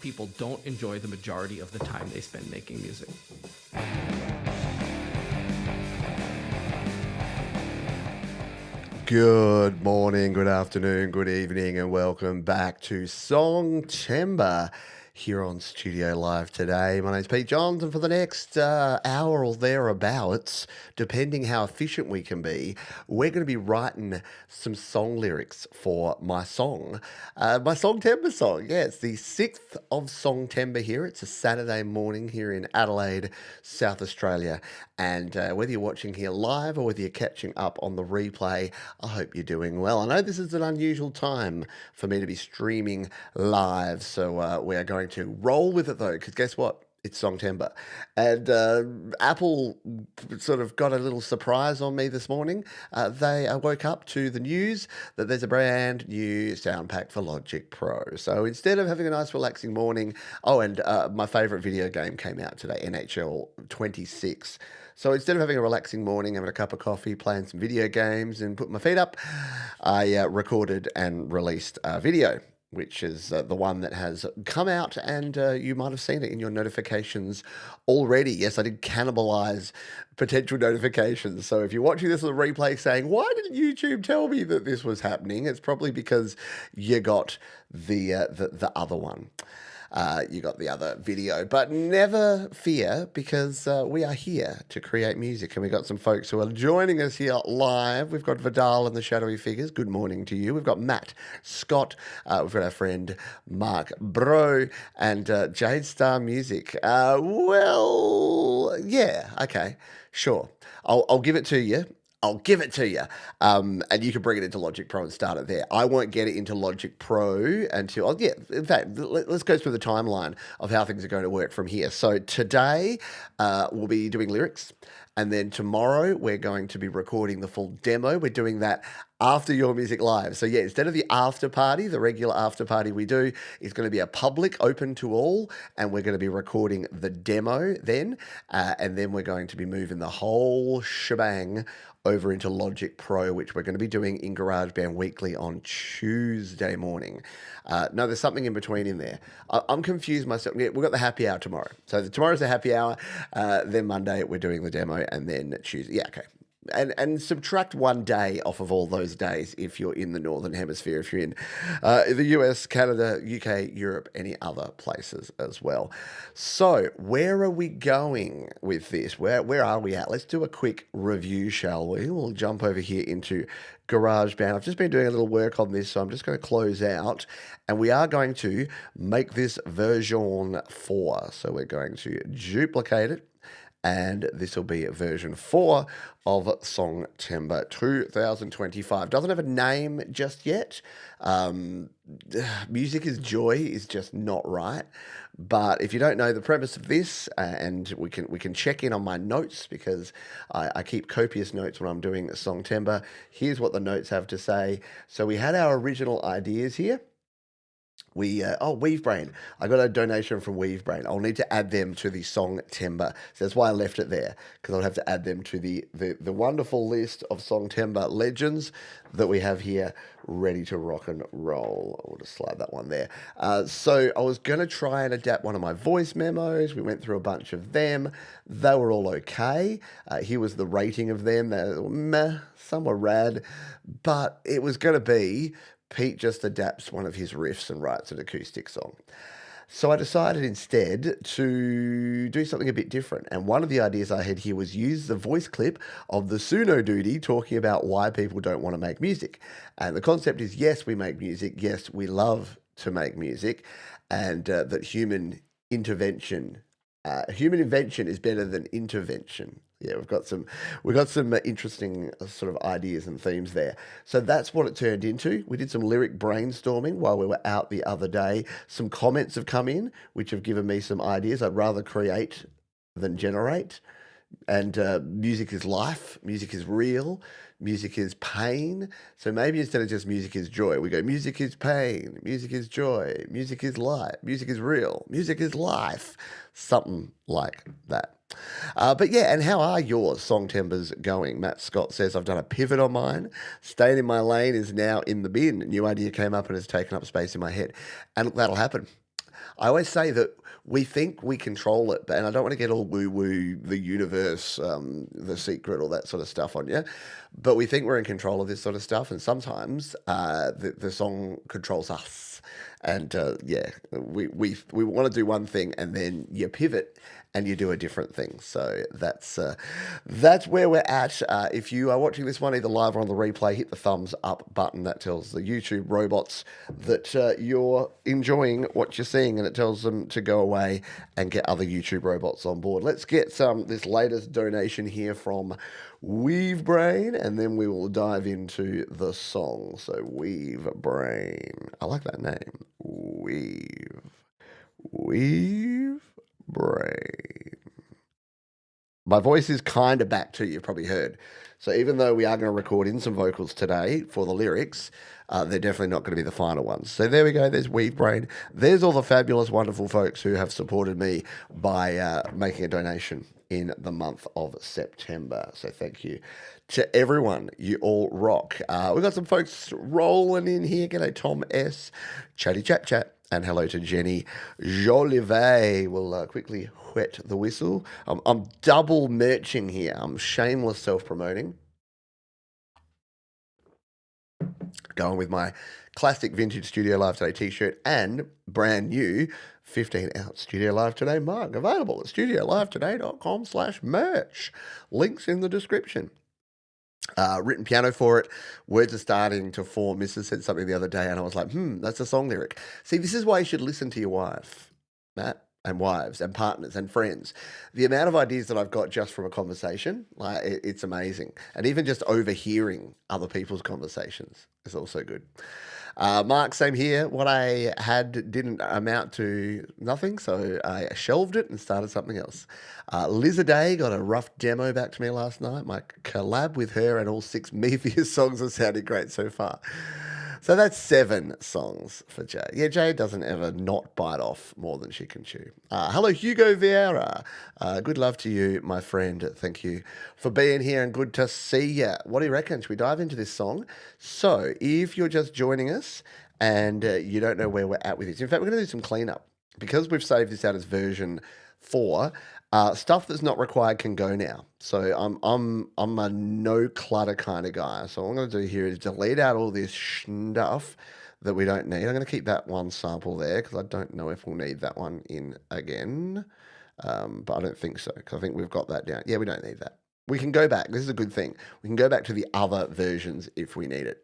people don't enjoy the majority of the time they spend making music. Good morning, good afternoon, good evening, and welcome back to Songtember here on Studio Live today. My name's Pete Johns, and for the next hour or thereabouts, depending how efficient we can be, we're going to be writing some song lyrics for my Songtember song. Yeah, it's the 6th of Songtember here. It's a Saturday morning here in Adelaide, South Australia. And whether you're watching here live or whether you're catching up on the replay, I hope you're doing well. I know this is an unusual time for me to be streaming live, so we are going to roll with it though, because guess what? It's Songtember. And Apple sort of got a little surprise on me this morning. I woke up to the news that there's a brand new sound pack for Logic Pro. So instead of having a nice relaxing morning, my favorite video game came out today, NHL 26. So instead of having a relaxing morning, having a cup of coffee, playing some video games and putting my feet up, I recorded and released a video, which is the one that has come out, and you might have seen it in your notifications already. Yes, I did cannibalize potential notifications. So if you're watching this on the replay saying, why didn't YouTube tell me that this was happening? It's probably because you got the other one. You got the other video, but never fear, because we are here to create music, and we've got some folks who are joining us here live. We've got Vidal and the Shadowy Figures. Good morning to you. We've got Matt, Scott. We've got our friend Mark Bro and Jade Star Music. Okay, sure. I'll give it to you. And you can bring it into Logic Pro and start it there. I won't get it into Logic Pro until, in fact, let's go through the timeline of how things are going to work from here. So today we'll be doing lyrics, and then tomorrow we're going to be recording the full demo. We're doing that after Your Music Live. So yeah, instead of the after party, the regular after party we do is going to be a public, open to all, and we're going to be recording the demo then, and then we're going to be moving the whole shebang over into Logic Pro, which we're going to be doing in GarageBand Weekly on Tuesday morning. No, there's something in between in there. I'm confused myself. Yeah, we've got the happy hour tomorrow. So tomorrow's the happy hour, then Monday we're doing the demo, and then Tuesday. Yeah, okay. And subtract one day off of all those days if you're in the Northern Hemisphere, if you're in the US, Canada, UK, Europe, any other places as well. So where are we going with this? Where are we at? Let's do a quick review, shall we? We'll jump over here into GarageBand. I've just been doing a little work on this, so I'm just going to close out, and we are going to make this version 4. So we're going to duplicate it, and this will be version 4 of Songtember 2025. Doesn't have a name just yet. Music is Joy is just not right. But if you don't know the premise of this, and we can check in on my notes, because I keep copious notes when I'm doing Songtember. Here's what the notes have to say. So we had our original ideas here. Weavebrain. I got a donation from Weavebrain. I'll need to add them to the Songtember. So that's why I left it there, because I'll have to add them to the wonderful list of Songtember legends that we have here ready to rock and roll. I'll just slide that one there. So I was going to try and adapt one of my voice memos. We went through a bunch of them. They were all okay. Here was the rating of them. They were meh, some were rad, but it was going to be Pete just adapts one of his riffs and writes an acoustic song. So I decided instead to do something a bit different. And one of the ideas I had here was use the voice clip of the Suno Duty talking about why people don't want to make music. And the concept is, yes, we make music. Yes, we love to make music. And that human invention is better than intervention. Yeah, we've got some interesting sort of ideas and themes there. So that's what it turned into. We did some lyric brainstorming while we were out the other day. Some comments have come in, which have given me some ideas. I'd rather create than generate. And music is life, music is real, music is pain. So maybe instead of just music is joy, we go music is pain, music is joy, music is life, music is real, music is life. Something like that. But yeah, and how are your Songtembers going? Matt Scott says, I've done a pivot on mine. Staying in my lane is now in the bin. A new idea came up and has taken up space in my head. And that'll happen. I always say that we think we control it, and I don't want to get all woo-woo, the universe, the secret, all that sort of stuff on you, but we think we're in control of this sort of stuff, and sometimes the song controls us. And we want to do one thing, and then you pivot and you do a different thing. So that's where we're at. If you are watching this one either live or on the replay, hit the thumbs up button. That tells the YouTube robots that you're enjoying what you're seeing, and it tells them to go away and get other YouTube robots on board. Let's get this latest donation here from Weave Brain, and then we will dive into the song. So Weave Brain, I like that name. Weave Brain. My voice is kind of back too, you've probably heard. So even though we are going to record in some vocals today for the lyrics, they're definitely not going to be the final ones. So there we go, there's Weave Brain. There's all the fabulous, wonderful folks who have supported me by making a donation in the month of September. So thank you to everyone. You all rock. We've got some folks rolling in here. G'day, Tom S. Chatty Chat Chat. And hello to Jenny Jolivet. We'll quickly whet the whistle. I'm double merching here. I'm shameless self-promoting. Going with my classic vintage Studio Live Today t-shirt and brand new 15-ounce Studio Live Today mug available at studiolivetoday.com/merch. Links in the description. Written piano for it. Words are starting to form. Mrs. said something the other day, and I was like, that's a song lyric. See, this is why you should listen to your wife, Matt, and wives, and partners, and friends. The amount of ideas that I've got just from a conversation, like it's amazing. And even just overhearing other people's conversations is also good. Mark, same here. What I had didn't amount to nothing, so I shelved it and started something else. Liz Day got a rough demo back to me last night. My collab with her and all 6 Metheus songs have sounded great so far. So that's 7 songs for Jay. Yeah, Jay doesn't ever not bite off more than she can chew. Hello, Hugo Vieira. Good love to you, my friend. Thank you for being here and good to see you. What do you reckon? Should we dive into this song? So if you're just joining us and you don't know where we're at with this, in fact, we're going to do some cleanup. Because we've saved this out as version 4, stuff that's not required can go now. So I'm a no clutter kind of guy. So what I'm going to do here is delete out all this stuff that we don't need. I'm going to keep that one sample there because I don't know if we'll need that one in again. But I don't think so because I think we've got that down. Yeah, we don't need that. We can go back. This is a good thing. We can go back to the other versions if we need it.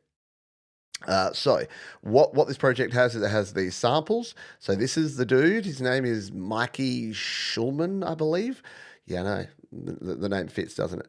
So what this project has is it has these samples. So this is the dude. His name is Mikey Schulman, I believe. Yeah, no, the name fits, doesn't it?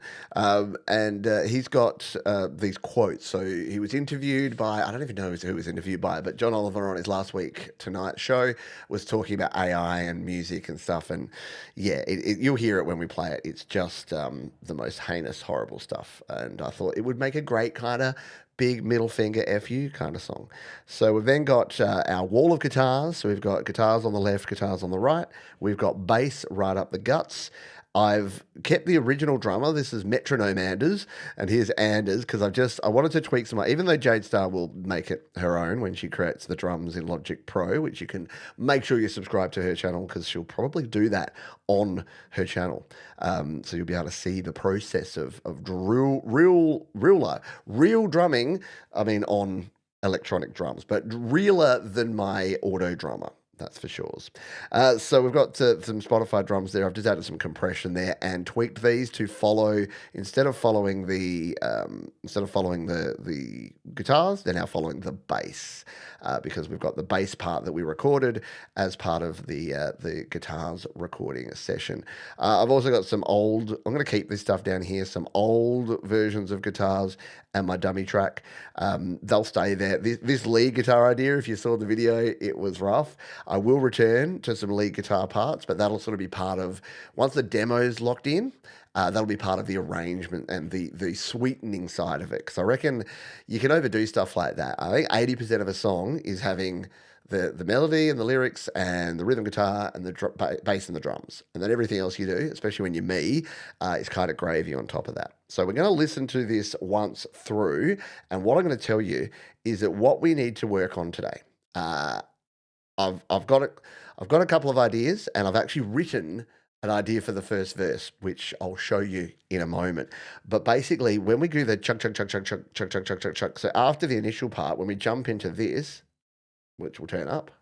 And he's got these quotes. So he was interviewed by, I don't even know who he was interviewed by, but John Oliver on his last week Tonight show was talking about AI and music and stuff. And yeah, you'll hear it when we play it. It's just the most heinous, horrible stuff. And I thought it would make a great kind of big middle finger F you kind of song. So we've then got our wall of guitars. So we've got guitars on the left, guitars on the right. We've got bass right up the guts. I've kept the original drummer. This is Metronome Anders, and here's Anders because I wanted to tweak some. Even though Jade Star will make it her own when she creates the drums in Logic Pro, which you can make sure you subscribe to her channel because she'll probably do that on her channel. So you'll be able to see the process of real drumming. I mean, on electronic drums, but realer than my auto drummer. That's for sure. So we've got some Spotify drums there. I've just added some compression there and tweaked these to follow instead of following the guitars, they're now following the bass because we've got the bass part that we recorded as part of the guitars recording session. I've also got some old. I'm going to keep this stuff down here. Some old versions of guitars and my dummy track. They'll stay there. This lead guitar idea, if you saw the video, it was rough. I will return to some lead guitar parts, but that'll sort of be part of, once the demo's locked in, that'll be part of the arrangement and the sweetening side of it. Because I reckon you can overdo stuff like that. I think 80% of a song is having the melody and the lyrics and the rhythm guitar and the bass and the drums. And then everything else you do, especially when you're me, is kind of gravy on top of that. So we're going to listen to this once through. And what I'm going to tell you is that what we need to work on today, I've got it. I've got a couple of ideas, and I've actually written an idea for the first verse, which I'll show you in a moment. But basically, when we do the chunk, chunk, chunk, chunk, chunk, chunk, chunk, chunk, chunk, chunk, so after the initial part, when we jump into this, which will turn up.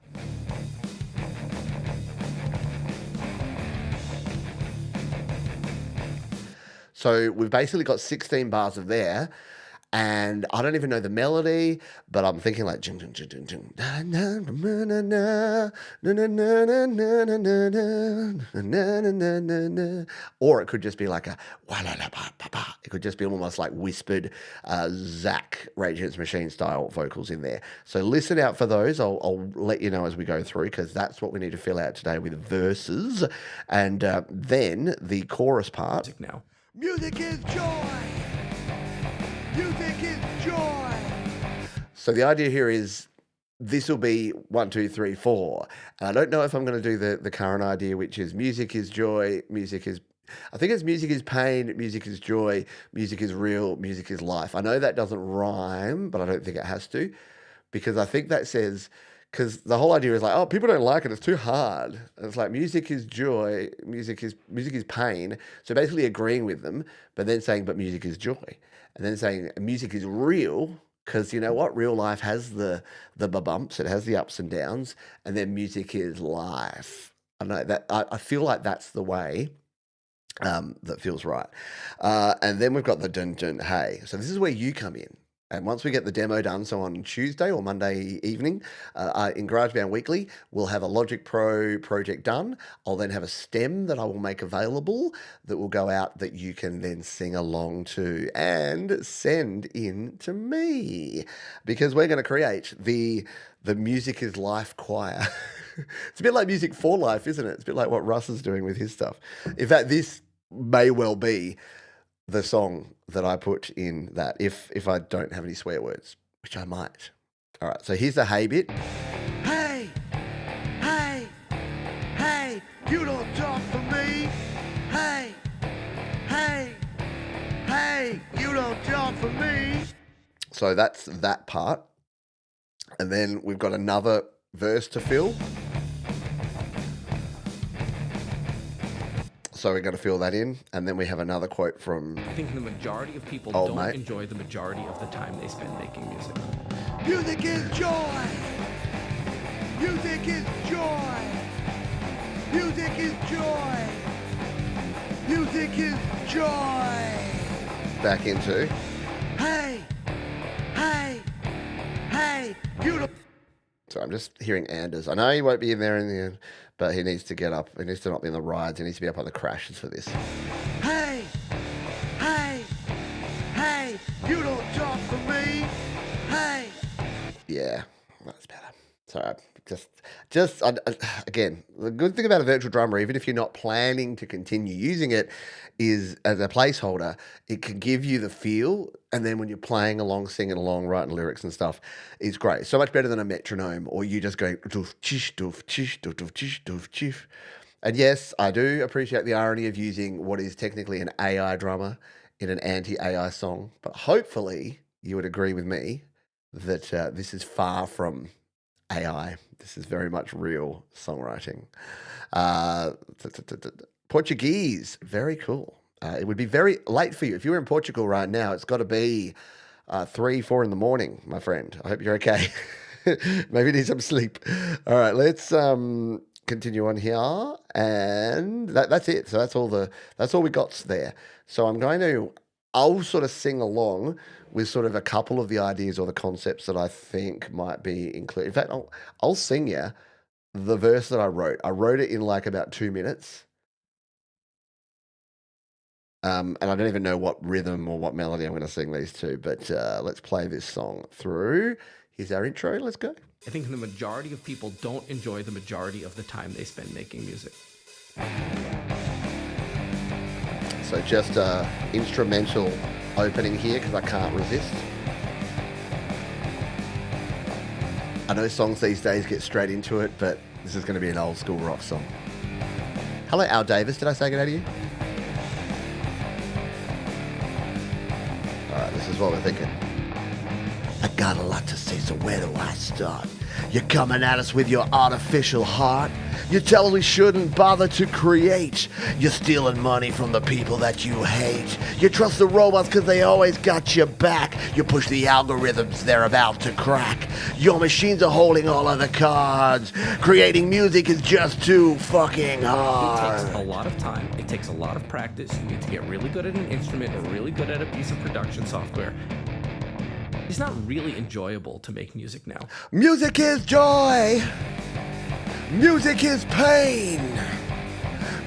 So we've basically got 16 bars of there, and I don't even know the melody, but I'm thinking like jing, jing, jing, jing, jing, na, na, na, na, na, na, na, na, na, na, na, na, na, na, na, na, na. Or it could just be like a wa la la ba ba ba. It could just be almost like whispered Zach Rage Against the Machine style vocals in there. So listen out for those. I'll let you know as we go through, because that's what we need to fill out today with verses, and then the chorus part. Now. Music is joy. Music is joy. So the idea here is this will be 1, 2, 3, 4. And I don't know if I'm going to do the current idea, which is music is joy, I think it's music is pain, music is joy, music is real, music is life. I know that doesn't rhyme, but I don't think it has to, because I think that says, because the whole idea is like, oh, people don't like it, it's too hard. And it's like music is joy, music is pain. So basically agreeing with them, but then saying, but music is joy. And then saying music is real, because you know what? Real life has the bumps, it has the ups and downs, and then music is life. I know that I feel like that's the way that feels right. And then we've got the dun dun hey. So this is where you come in. And once we get the demo done, so on Tuesday or Monday evening in GarageBand Weekly, we'll have a Logic Pro project done. I'll then have a stem that I will make available that will go out that you can then sing along to and send in to me, because we're going to create the Music is Life choir. It's a bit like Music for Life, isn't it? It's a bit like what Russ is doing with his stuff. In fact, this may well be the song that I put in that, if I don't have any swear words, which I might. All right, so here's the hey bit. Hey, hey, hey, you don't talk for me. Hey, hey, hey, you don't talk for me. So that's that part. And then we've got another verse to fill. So we're going to fill that in, and then we have another quote from... I think the majority of people Old don't mate. enjoy the majority of the time they spend making music. Music is joy. Music is joy. Music is joy. Music is joy. Back into... Hey, hey, hey, you don't... So I'm just hearing Anders. I know he won't be in there in the end, but he needs to get up. He needs to not be in the rides. He needs to be up on the crashes for this. Hey, hey, hey, you don't talk for me. Hey. Yeah, that's better. Sorry, again, the good thing about a virtual drummer, even if you're not planning to continue using it, is as a placeholder, it can give you the feel. And then when you're playing along, singing along, writing lyrics and stuff, it's great. So much better than a metronome, or you just going doof, chish, doof, chish, doof, doof, chish, doof, chish. And yes, I do appreciate the irony of using what is technically an AI drummer in an anti-AI song. But hopefully you would agree with me that this is far from AI. This is very much real songwriting. Portuguese, very cool. It would be very late for you. If you were in Portugal right now, it's got to be 3, 4 in the morning, my friend. I hope you're okay. Maybe you need some sleep. All right, let's continue on here. And that's it. So that's all we got there. So I'll sort of sing along with sort of a couple of the ideas or the concepts that I think might be included. In fact, I'll sing you the verse that I wrote. I wrote it in like about 2 minutes. And I don't even know what rhythm or what melody I'm going to sing these to, but let's play this song through. Here's our intro. Let's go. I think the majority of people don't enjoy the majority of the time they spend making music. So just instrumental opening here because I can't resist. I know songs these days get straight into it, but this is going to be an old school rock song. Hello, Al Davis. Did I say good day to you? All right, this is what we're thinking. I got a lot to say, so where do I start? You're coming at us with your artificial heart. You tell us we shouldn't bother to create. You're stealing money from the people that you hate. You trust the robots because they always got your back. You push the algorithms they're about to crack. Your machines are holding all of the cards. Creating music is just too fucking hard. It takes a lot of time. It takes a lot of practice. You need to get really good at an instrument or really good at a piece of production software. It's not really enjoyable to make music now. Music is joy. Music is pain.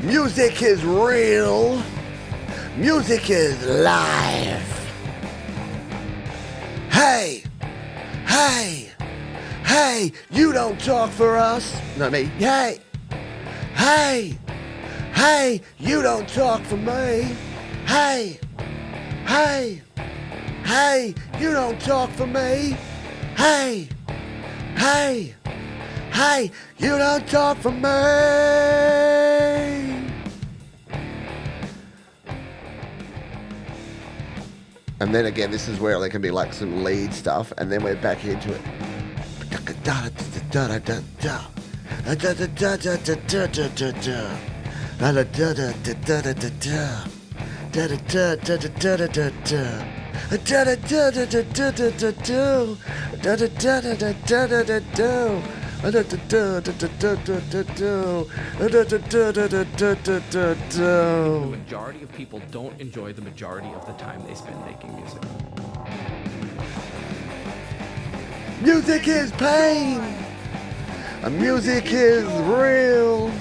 Music is real. Music is life. Hey, hey, hey, you don't talk for us. Not me. Hey, hey, hey, you don't talk for me. Hey, hey, hey, you don't talk for me. Hey, hey, hey, you don't talk for me. And then again, this is where there can be like some lead stuff, and then we're back into it. The majority of people don't enjoy the majority of the time they spend making music. Music is pain. Music is real.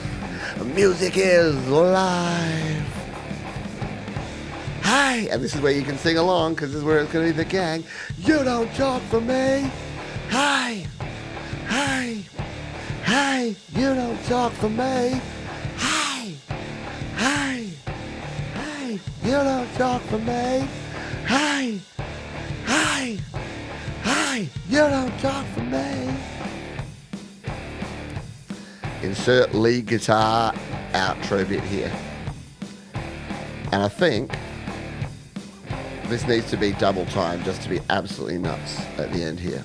Music is life. Hey, and this is where you can sing along because this is where it's going to be the gang. You don't talk for me. Hey, hey, hey, you don't talk for me. Hey, hey, hey, you don't talk for me. Hey, hey, hey, you don't talk for me. Insert lead guitar outro bit here. And I think this needs to be double time just to be absolutely nuts at the end here.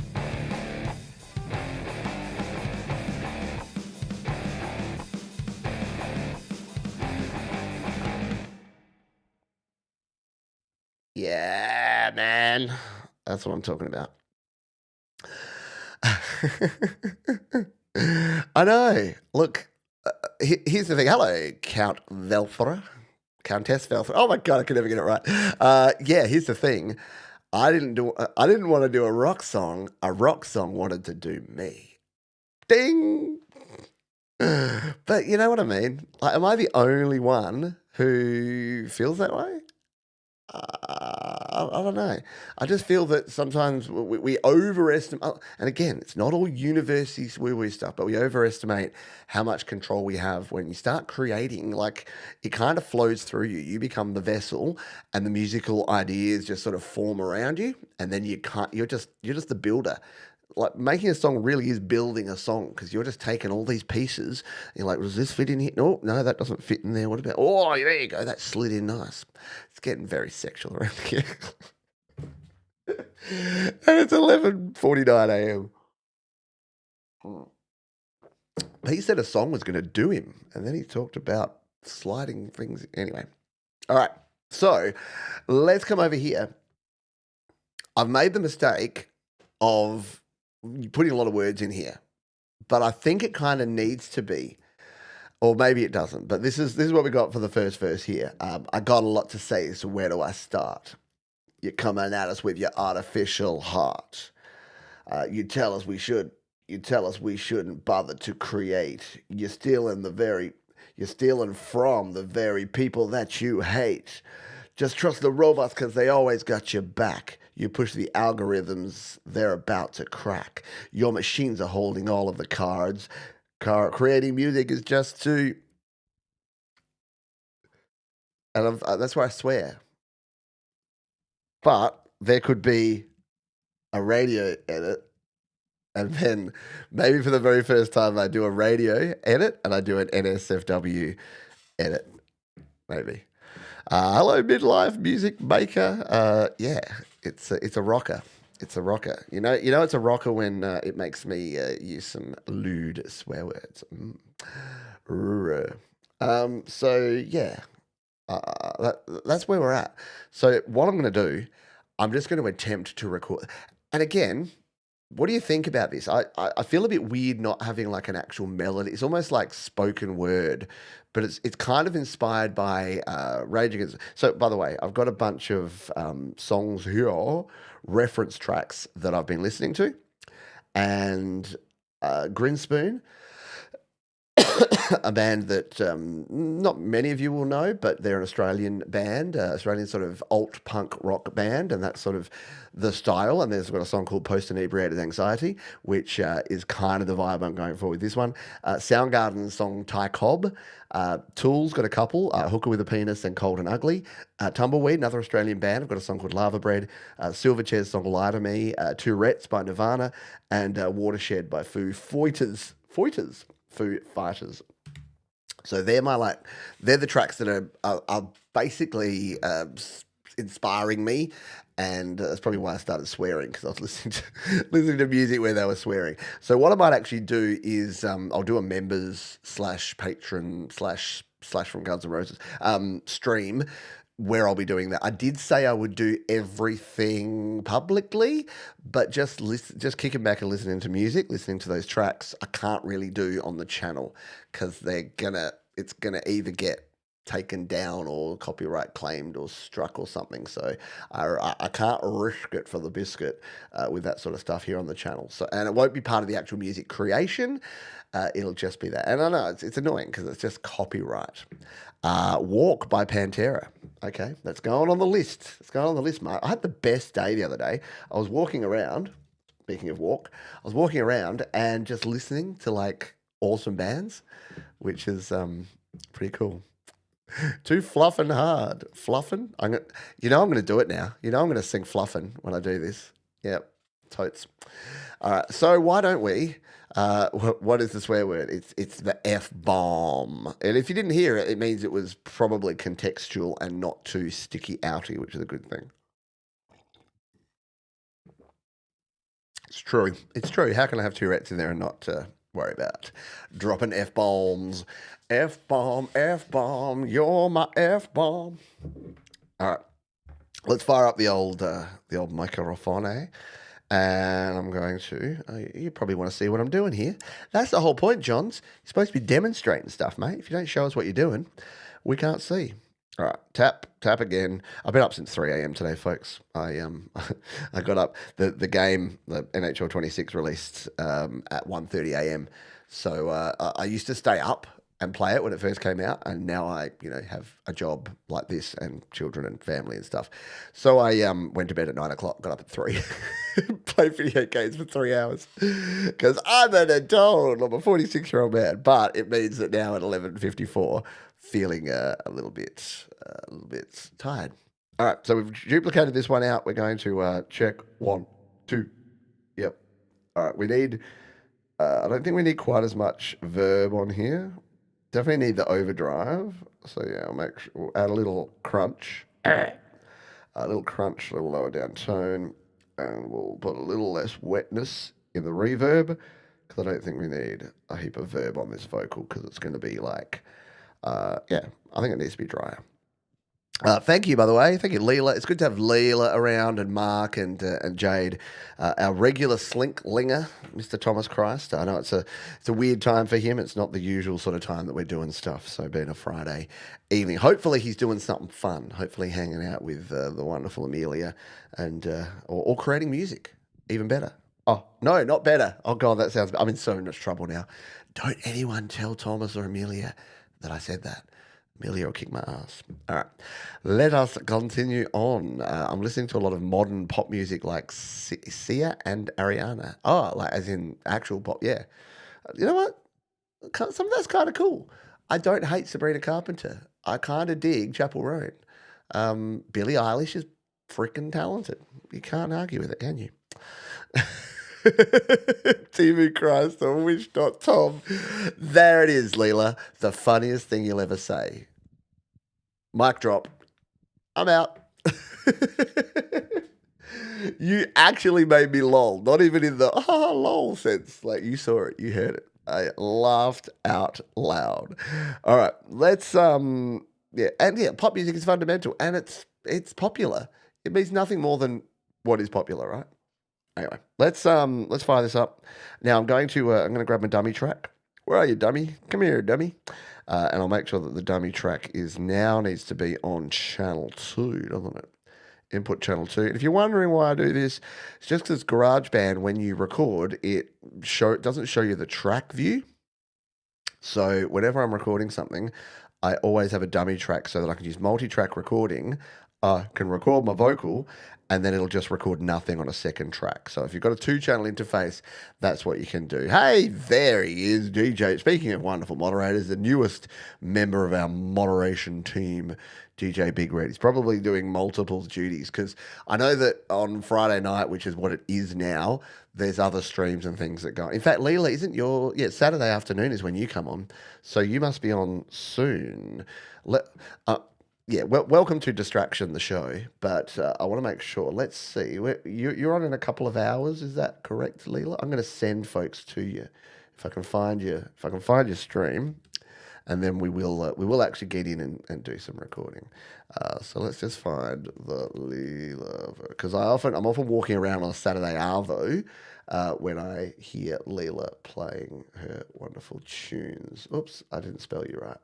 Yeah, man. That's what I'm talking about. I know. Look, here's the thing. Hello, Count Velfra. Countess Velfra. Oh my God, I can never get it right. Yeah, here's the thing. I didn't want to do a rock song. A rock song wanted to do me. Ding. But you know what I mean? Like, am I the only one who feels that way? I don't know. I just feel that sometimes we overestimate, and again, it's not all university woo-woo stuff, but we overestimate how much control we have when you start creating. Like, it kind of flows through you. You become the vessel, and the musical ideas just sort of form around you, and then you're just the builder. Like, making a song really is building a song because you're just taking all these pieces. And you're like, does this fit in here? No, that doesn't fit in there. What about? Oh, there you go. That slid in nice. It's getting very sexual around here. And it's 11:49 a.m. He said a song was going to do him, and then he talked about sliding things. Anyway, all right. So let's come over here. I've made the mistake of putting a lot of words in here, but I think it kind of needs to be, or maybe it doesn't. But this is what we got for the first verse here. I got a lot to say, so where do I start? You're coming at us with your artificial heart. You tell us we shouldn't bother to create. You're stealing from the very people that you hate. Just trust the robots because they always got your back. You push the algorithms, they're about to crack. Your machines are holding all of the cards. Creating music is just too... And that's where I swear. But there could be a radio edit, and then maybe for the very first time I do a radio edit and I do an NSFW edit. Maybe. Hello, midlife music maker. Yeah, it's a rocker. It's a rocker. It's a rocker when it makes me use some lewd swear words. Rrr. So yeah, that's where we're at. So what I'm going to do, I'm just going to attempt to record. And again, what do you think about this? I feel a bit weird not having like an actual melody. It's almost like spoken word, but it's kind of inspired by Rage Against. So by the way, I've got a bunch of songs here, reference tracks that I've been listening to, and Grinspoon, a band that not many of you will know, but they're an Australian band, Australian sort of alt punk rock band, and that's sort of the style. And there's got a song called Post Inebriated Anxiety, which is kind of the vibe I'm going for with this one. Soundgarden's song Ty Cobb. Tool's got a couple, Hooker with a Penis and Cold and Ugly. Tumbleweed, another Australian band, have got a song called Lava Bread. Silverchair's song Lie to Me. Tourette's by Nirvana, and Watershed by Foo Fighters. Foo Fighters. So they're the tracks that are basically inspiring me, and that's probably why I started swearing, because I was listening to music where they were swearing. So what I might actually do is I'll do a members / patron / from Guns N' Roses stream where I'll be doing that. I did say I would do everything publicly, but just kicking back and listening to music, listening to those tracks, I can't really do on the channel, because it's gonna either get taken down or copyright claimed or struck or something. So I can't risk it for the biscuit with that sort of stuff here on the channel. So, and it won't be part of the actual music creation. It'll just be that. And I know it's annoying because it's just copyright. Walk by Pantera. Okay, that's going on the list. It's going on the list, mate. I had the best day the other day. I was walking around, speaking of walk, I was walking around and just listening to like awesome bands, which is pretty cool. Too fluffin' hard. Fluffin'? I'm going to do it now. I'm going to sing fluffin' when I do this. Yep, totes. All right, so why don't we... what is the swear word? It's the F-bomb. And if you didn't hear it, it means it was probably contextual and not too sticky outy, which is a good thing. It's true. It's true. How can I have Tourette's in there and not worry about dropping F-bombs? F-bomb, F-bomb, you're my F-bomb. All right. Let's fire up the old microphone, eh? And I'm going to, you probably want to see what I'm doing here. That's the whole point, Johns. You're supposed to be demonstrating stuff, mate. If you don't show us what you're doing, we can't see. All right, tap again. I've been up since 3 a.m. today, folks. I got up. The game, the NHL 26 released at 1:30 a.m. So I used to stay up and play it when it first came out, and now I have a job like this and children and family and stuff. So I went to bed at 9 o'clock, got up at 3, played video games for 3 hours because I'm an adult. I'm a 46-year-old man, but it means that now at 11:54, feeling a little bit tired. All right, so we've duplicated this one out. We're going to check 1, 2. Yep. All right, we need. I don't think we need quite as much verb on here. Definitely need the overdrive. So yeah, we'll add a little crunch. A little lower down tone. And we'll put a little less wetness in the reverb, because I don't think we need a heap of verb on this vocal, because it's going to be like, I think it needs to be drier. Thank you, by the way. Thank you, Leela. It's good to have Leela around, and Mark and Jade, our regular slink-linger, Mr. Thomas Christ. I know it's a weird time for him. It's not the usual sort of time that we're doing stuff. So being a Friday evening, hopefully he's doing something fun. Hopefully hanging out with the wonderful Amelia, and or creating music. Even better. Oh no, not better. Oh God, that sounds. I'm in so much trouble now. Don't anyone tell Thomas or Amelia that I said that. Amelia will kick my ass. All right, let us continue on. I'm listening to a lot of modern pop music like Sia and Ariana. Oh, like as in actual pop, yeah. You know what? Some of that's kind of cool. I don't hate Sabrina Carpenter. I kind of dig Chapel Roan. Billie Eilish is freaking talented. You can't argue with it, can you? TV Christ, I wish not Tom. There it is, Leela. The funniest thing you'll ever say. Mic drop. I'm out. You actually made me lol, not even in the lol sense. Like you saw it, you heard it. I laughed out loud. All right, let's pop music is fundamental, and it's popular. It means nothing more than what is popular, right? Anyway, let's fire this up. Now I'm going to grab my dummy track. Where are you, dummy? Come here, dummy. And I'll make sure that the dummy track needs to be on channel 2, doesn't it? Input channel 2. And if you're wondering why I do this, it's just because GarageBand, when you record, it doesn't show you the track view. So whenever I'm recording something, I always have a dummy track so that I can use multi-track recording. I can record my vocal, and then it'll just record nothing on a second track. So if you've got a 2-channel interface, that's what you can do. Hey, there he is, DJ. Speaking of wonderful moderators, the newest member of our moderation team, DJ Big Red. He's probably doing multiple duties because I know that on Friday night, which is what it is now, there's other streams and things that go on. In fact, Leela, Saturday afternoon is when you come on. So you must be on soon. Welcome to Distraction, the show. But I want to make sure. Let's see. You're on in a couple of hours. Is that correct, Leela? I'm going to send folks to you if I can find your stream, and then we will actually get in and do some recording. So let's just find the Leela, because I'm often walking around on a Saturday arvo when I hear Leela playing her wonderful tunes. Oops, I didn't spell you right.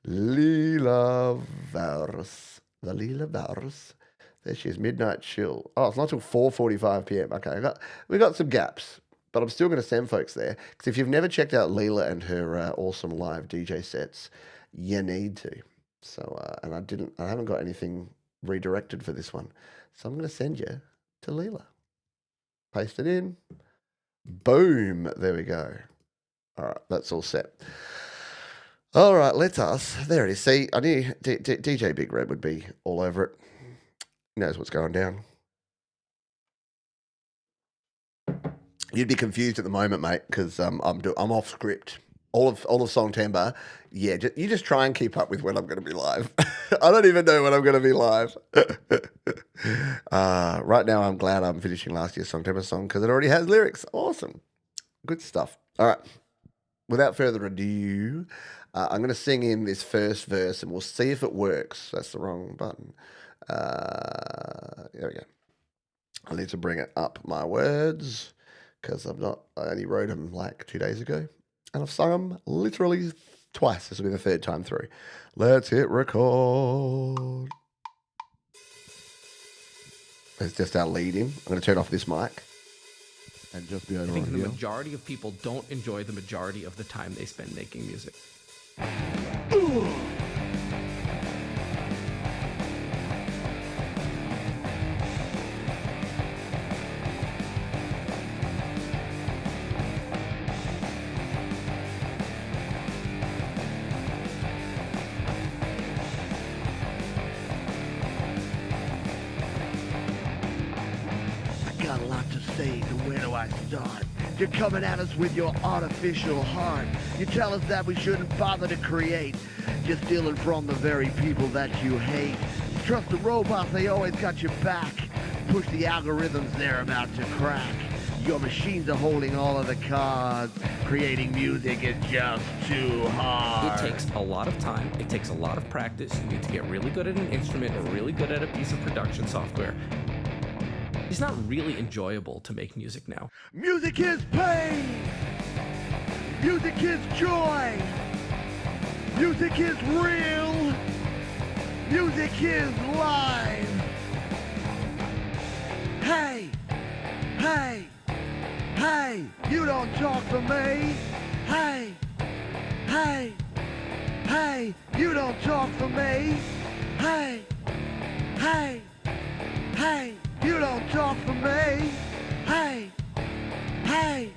Leela Varus. The Leela Varus. There she is, Midnight Chill. Oh, it's not till 4:45 p.m. Okay, we got some gaps, but I'm still going to send folks there, because if you've never checked out Leela and her awesome live DJ sets, you need to. So, and I haven't got anything redirected for this one, so I'm going to send you to Leela. Paste it in. Boom. There we go. All right, that's all set. All right, there it is. See, I knew DJ Big Red would be all over it. He knows what's going down. You'd be confused at the moment, mate, because I'm off script. All of Songtember, you just try and keep up with when I'm going to be live. I don't even know when I'm going to be live. Right now, I'm glad I'm finishing last year's Songtember song because it already has lyrics. Awesome. Good stuff. All right. Without further ado, I'm going to sing in this first verse and we'll see if it works. That's the wrong button. There we go. I need to bring it up my words because I only wrote them like 2 days ago and I've sung them literally twice. This will be the third time through. Let's hit record. It's just our lead in. I'm going to turn off this mic. And just be over I think the here. majority of people don't enjoy the majority of the time they spend making music. Got a lot to say, so where do I start? You're coming at us with your artificial heart. You tell us that we shouldn't bother to create. You're stealing from the very people that you hate. Trust the robots, they always got your back. Push the algorithms, they're about to crack. Your machines are holding all of the cards. Creating music is just too hard. It takes a lot of time. It takes a lot of practice. You need to get really good at an instrument or really good at a piece of production software. It's not really enjoyable to make music now. Music is pain. Music is joy. Music is real. Music is live. Hey, hey, hey, you don't talk to me. Hey, hey, hey, you don't talk to me. Hey, hey, hey. You don't talk for me. Hey, hey,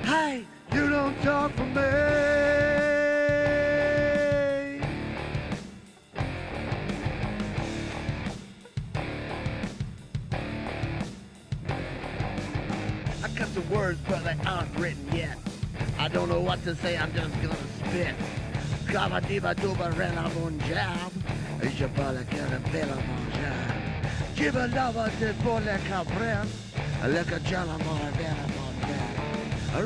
hey, you don't talk for me. I got some words, but they aren't written yet. I don't know what to say, I'm just gonna spit. Kava diva duba rena mon jab. Je parle que de bella mon jab. Jiba lava de bola cabran. Leka jala mala vela monda.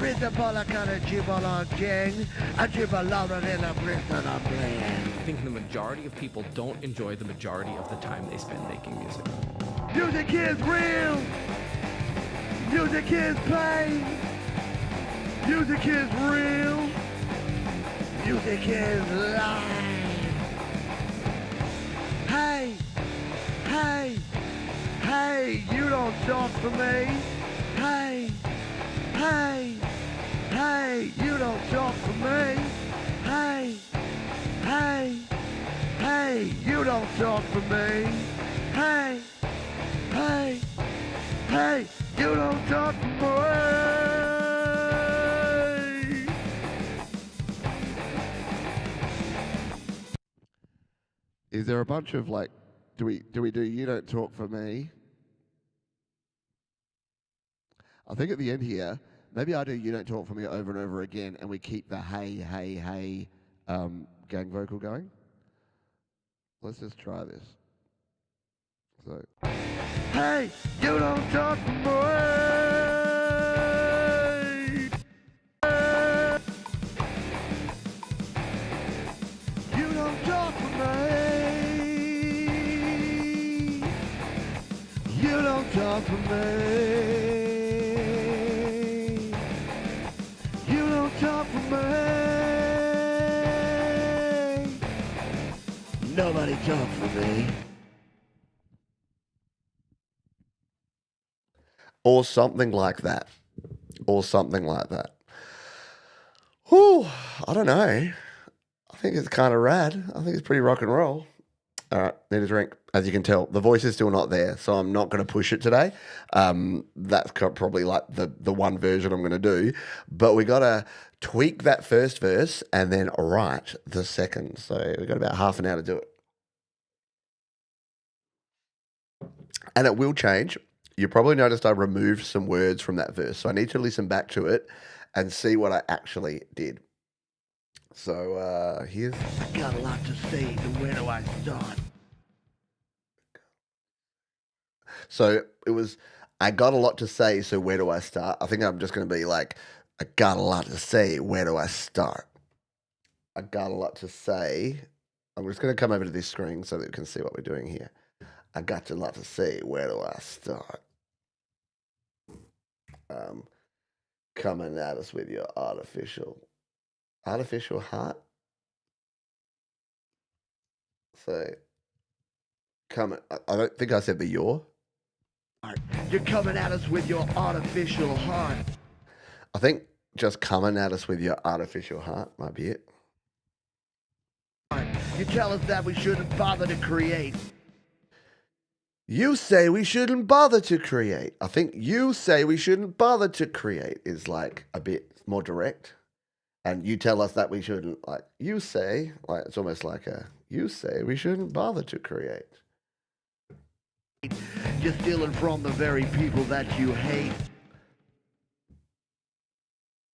Rita bola cara jibala gang. A jiba lava de la brita na bland. I think the majority of people don't enjoy the majority of the time they spend making music. Music is real. Music is pain. Music is real. Music is life. Hey, hey, hey, you don't talk for me. Hey, hey, hey, you don't talk for me. Hey, hey, hey, you don't talk for me. Hey, hey, hey, you don't talk for me. Is there a bunch of like, do we do you don't talk for me? I think at the end here, maybe I do you don't talk for me over and over again, and we keep the hey, hey, hey gang vocal going. Let's just try this. So, hey, you don't talk for me. You don't talk for me. You don't talk for me. You don't talk for me. Nobody talk for me. Or something like that. Or something like that. Whew, I don't know. I think it's kind of rad. I think it's pretty rock and roll. All right, need a drink. As you can tell, the voice is still not there, so I'm not going to push it today. That's probably like the one version I'm going to do. But we got to tweak that first verse and then write the second. So we got about half an hour to do it. And it will change. You probably noticed I removed some words from that verse. So I need to listen back to it and see what I actually did. So here's... I got a lot to say, so where do I start? So it was, I got a lot to say, so where do I start? I think I'm just going to be like, I got a lot to say, where do I start? I got a lot to say. I'm just going to come over to this screen so that you can see what we're doing here. I got a lot to say, where do I start? Coming at us with your artificial heart. So, I don't think I said the your. You're coming at us with your artificial heart. I think just coming at us with your artificial heart might be it. You tell us that we shouldn't bother to create. You say we shouldn't bother to create. I think you say we shouldn't bother to create is like a bit more direct. And you tell us that we shouldn't, like, you say, like, it's almost like you say we shouldn't bother to create. You're stealing from the very people that you hate.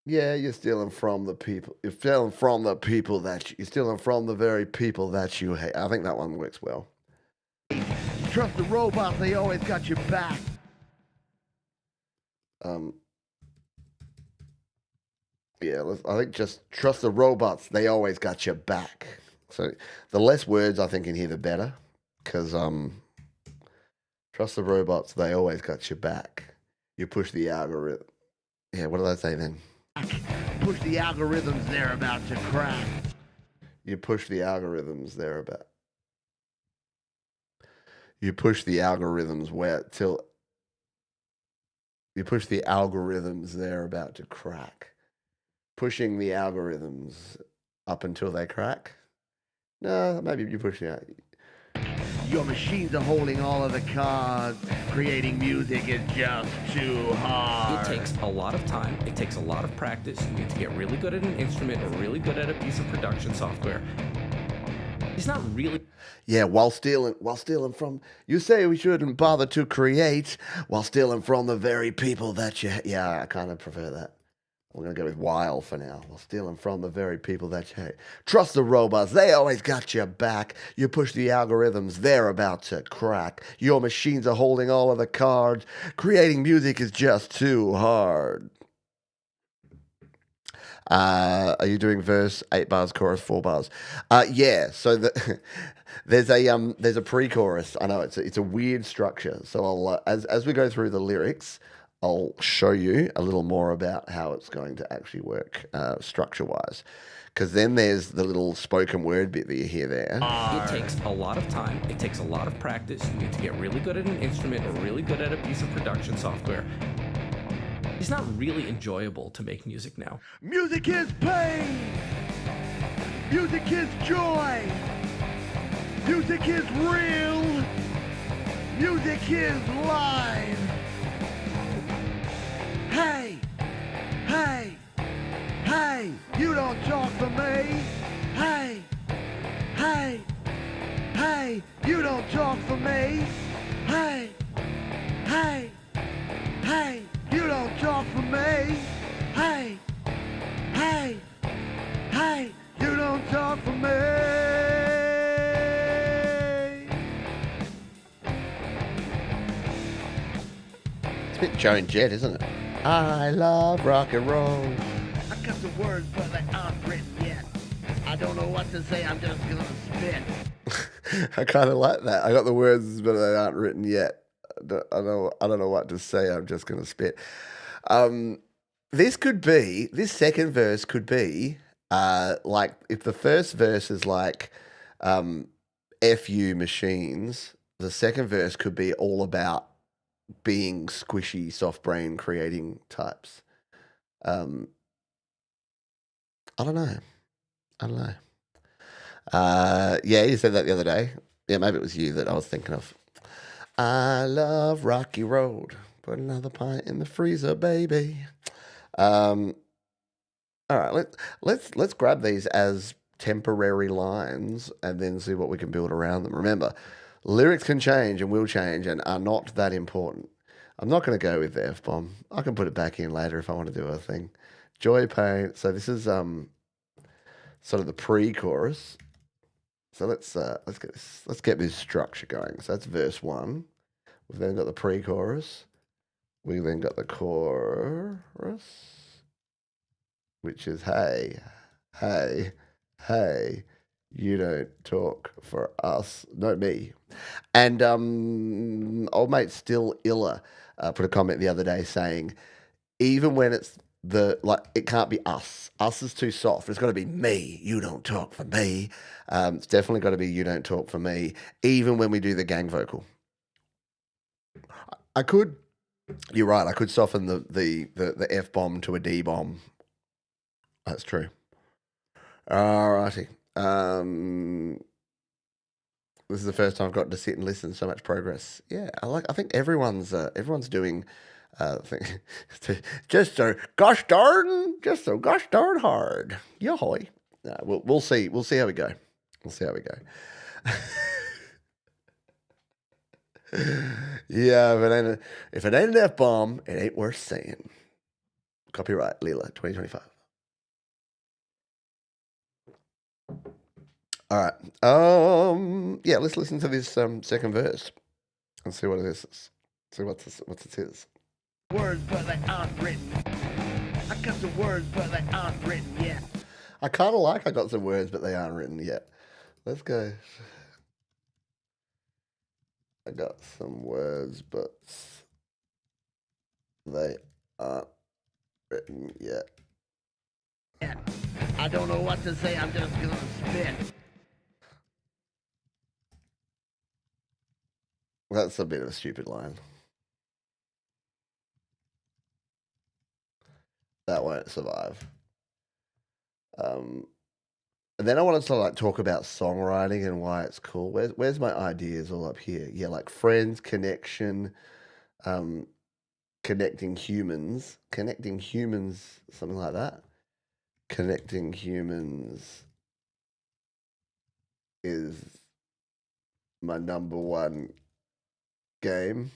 Yeah, you're stealing from the people. You're stealing from the people you're stealing from the very people that you hate. I think that one works well. Trust the robots, they always got your back. Yeah, I think just trust the robots. They always got your back. So the less words I think in here, the better. Because trust the robots. They always got your back. You push the algorithm. Yeah, what did I say then? Push the algorithms, they're about to crack. You push the algorithms. They're about. You push the algorithms you push the algorithms. They're about to crack. Pushing the algorithms up until they crack? No, maybe you push the... Your machines are holding all of the cards. Creating music is just too hard. It takes a lot of time. It takes a lot of practice. You need to get really good at an instrument or really good at a piece of production software. It's not really... Yeah, while stealing from... You say we shouldn't bother to create while stealing from the very people that you... Yeah, I kind of prefer that. We're going to go with while for now. While stealing from the very people that you hate. Trust the robots. They always got your back. You push the algorithms. They're about to crack. Your machines are holding all of the cards. Creating music is just too hard. Are you doing verse 8 bars, chorus 4 bars? Yeah. So there's a pre-chorus. I know it's a weird structure. So I'll as we go through the lyrics, I'll show you a little more about how it's going to actually work structure-wise. Because then there's the little spoken word bit that you hear there. It takes a lot of time. It takes a lot of practice. You need to get really good at an instrument or really good at a piece of production software. It's not really enjoyable to make music now. Music is pain. Music is joy. Music is real. Music is live. Hey, hey, hey, you don't talk for me. Hey, hey, hey, you don't talk for me. Hey, hey, hey, you don't talk for me. Hey, hey, hey, you don't talk for me. It's a bit Joe and Jett, isn't it? I love rock and roll. I got the words, but they aren't written yet. I don't know what to say, I'm just gonna spit. I kind of like that. I got the words, but they aren't written yet. I don't know what to say. I'm just going to spit. This second verse could be like if the first verse is like F you machines, the second verse could be all about being squishy, soft brain creating types. I don't know. Yeah, you said that the other day. Yeah, maybe it was you that I was thinking of. I love Rocky Road. Put another pint in the freezer, baby. All right, let's grab these as temporary lines and then see what we can build around them. Remember, lyrics can change and will change and are not that important. I'm not going to go with the F-bomb. I can put it back in later if I want to do a thing. Joy, pain. So this is sort of the pre-chorus. So let's get this structure going. So that's verse 1. We've then got the pre-chorus. We then got the chorus, which is hey, hey, hey, you don't talk for us, no me. And old mate Still Illa put a comment the other day saying, even when it's it can't be us. Us is too soft. It's got to be me. You don't talk for me. It's definitely got to be you don't talk for me. Even when we do the gang vocal, I could. You're right. I could soften the F bomb to a D bomb. That's true. Alrighty. This is the first time I've gotten to sit and listen. So much progress. Yeah, I think everyone's doing. Just so gosh darn hard. Yohoy. No, we'll see. We'll see how we go. Yeah, if it ain't an F bomb, it ain't worth saying. Copyright Leela 2025. All right. Yeah, let's listen to this second verse and see what it is. See what it is. Words, but they aren't written. I got the words, but they aren't written yet. I kind of like I got some words, but they aren't written yet. Let's go. I got some words, but they aren't written yet. I don't know what to say, I'm just gonna spit. That's a bit of a stupid line. That won't survive. And then I wanted to talk about songwriting and why it's cool. Where's my ideas all up here? Yeah, like friends, connection, connecting humans, something like that. Connecting humans is my number one game.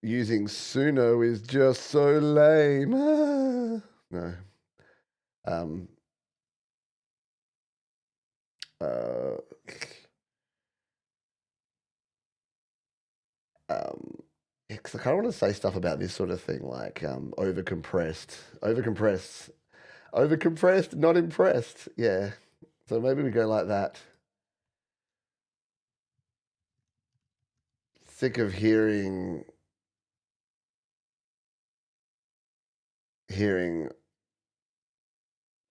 Using Suno is just so lame. No. Um, uh, yeah, 'cause I kind of want to say stuff about this sort of thing, like overcompressed, not impressed. Yeah. So maybe we go like that. Sick of hearing,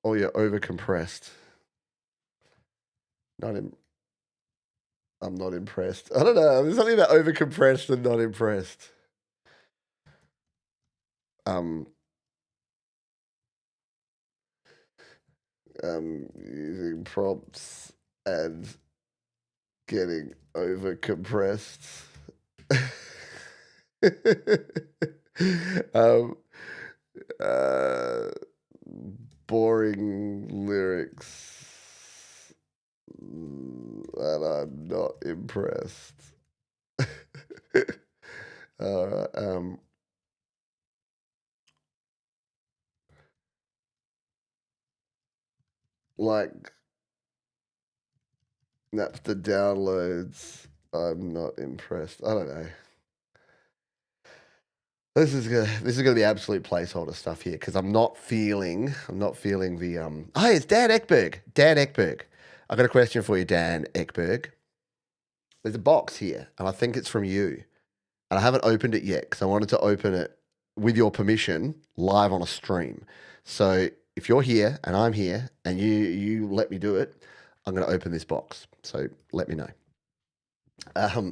oh, you're overcompressed. Not im- I'm not impressed. I don't know. There's something about overcompressed and not impressed. Um, Using prompts and getting overcompressed. um, uh, Boring lyrics, and I'm not impressed. All right. Like Napster downloads. I'm not impressed. I don't know. This is gonna be absolute placeholder stuff here because I'm not feeling the Hi, it's Dan Ekberg. Dan Ekberg. I got a question for you, Dan Ekberg. There's a box here, and I think it's from you. And I haven't opened it yet because I wanted to open it with your permission live on a stream. So if you're here and I'm here and you let me do it, I'm gonna open this box. So let me know.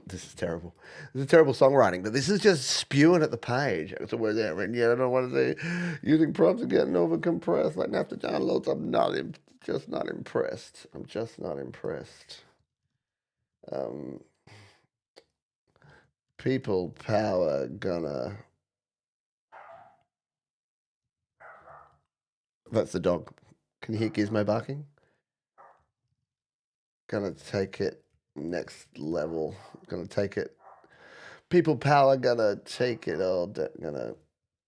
This is terrible. This is terrible songwriting, but this is just spewing at the page. So we're there, and yeah, I don't want to say using prompts and getting over compressed. Like after downloads, just not impressed. I'm just not impressed. Um, People power gonna. That's the dog. Can you hear Gizmo barking? Gonna take it next level. Gonna take it. People power gonna take it all. Gonna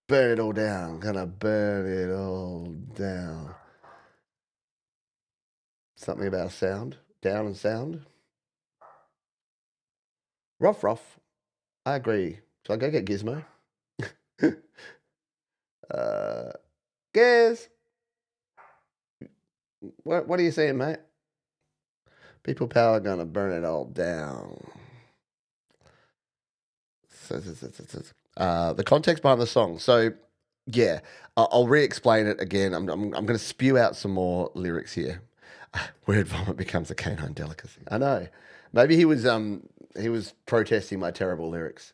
burn it all down. Gonna burn it all down. Something about sound. Down and sound. Rough, rough. I agree. Shall I go get Gizmo? uh, Giz, what are you saying, mate? People power gonna burn it all down. The context behind the song. So, yeah, I'll re-explain it again. I'm going to spew out some more lyrics here. Word vomit becomes a canine delicacy. I know. Maybe he was protesting my terrible lyrics.